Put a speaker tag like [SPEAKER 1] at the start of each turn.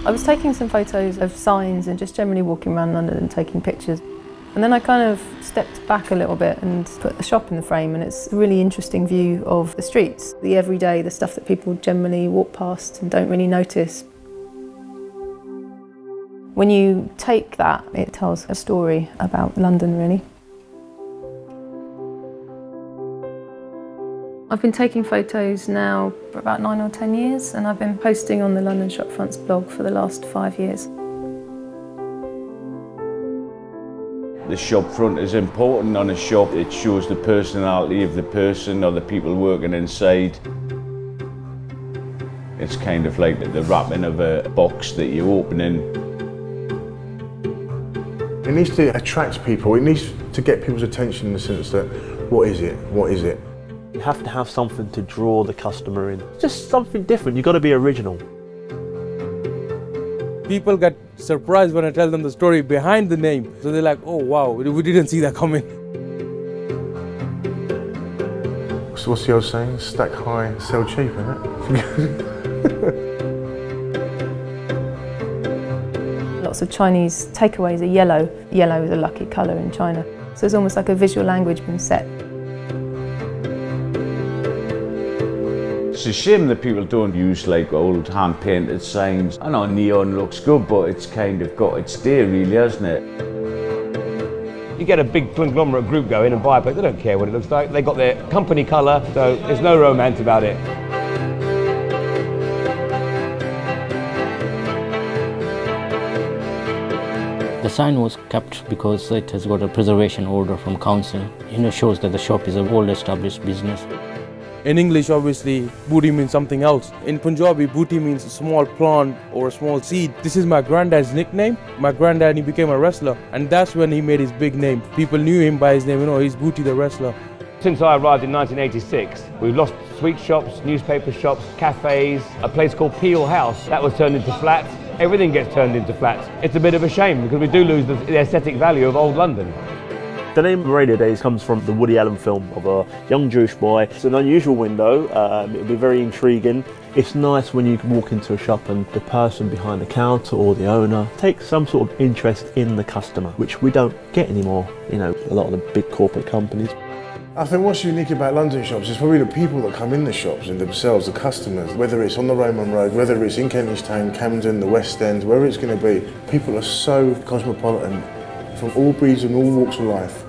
[SPEAKER 1] I was taking some photos of signs and just generally walking around London and taking pictures. And then I kind of stepped back a little bit and put the shop in the frame, and it's a really interesting view of the streets, the everyday, the stuff that people generally walk past and don't really notice. When you take that, it tells a story about London, really. I've been taking photos now for about 9 or 10 years, and I've been posting on the London Shopfronts blog for the last 5 years.
[SPEAKER 2] The shop front is important on a shop. It shows the personality of the person or the people working inside. It's kind of like the wrapping of a box that you're opening.
[SPEAKER 3] It needs to attract people. It needs to get people's attention in the sense that, what is it? What is it?
[SPEAKER 4] You have to have something to draw the customer in. Just something different. You've got to be original.
[SPEAKER 5] People get surprised when I tell them the story behind the name. So they're like, oh wow, we didn't see that coming.
[SPEAKER 3] So what's the old saying? Stack high, sell cheap, isn't it?
[SPEAKER 1] Lots of Chinese takeaways are yellow. Yellow is a lucky colour in China. So it's almost like a visual language being set.
[SPEAKER 2] It's a shame that people don't use like old hand-painted signs. I know neon looks good, but it's kind of got its day really, hasn't it?
[SPEAKER 6] You get a big conglomerate group going and buy a place, they don't care what it looks like. They got their company colour, so there's no romance about it.
[SPEAKER 7] The sign was kept because it has got a preservation order from council. Shows that the shop is an old established business.
[SPEAKER 5] In English, obviously, booty means something else. In Punjabi, booty means a small plant or a small seed. This is my granddad's nickname. My granddad, he became a wrestler, and that's when he made his big name. People knew him by his name, he's Booty the wrestler.
[SPEAKER 6] Since I arrived in 1986, we've lost sweet shops, newspaper shops, cafes, a place called Peel House. That was turned into flats. Everything gets turned into flats. It's a bit of a shame because we do lose the aesthetic value of old London.
[SPEAKER 4] The name Radio Days comes from the Woody Allen film of a young Jewish boy. It's an unusual window, it'll be very intriguing. It's nice when you can walk into a shop and the person behind the counter or the owner takes some sort of interest in the customer, which we don't get anymore, a lot of the big corporate companies.
[SPEAKER 3] I think what's unique about London shops is probably the people that come in the shops and themselves, the customers, whether it's on the Roman Road, whether it's in Kentish Town, Camden, the West End, wherever it's going to be. People are so cosmopolitan from all breeds and all walks of life.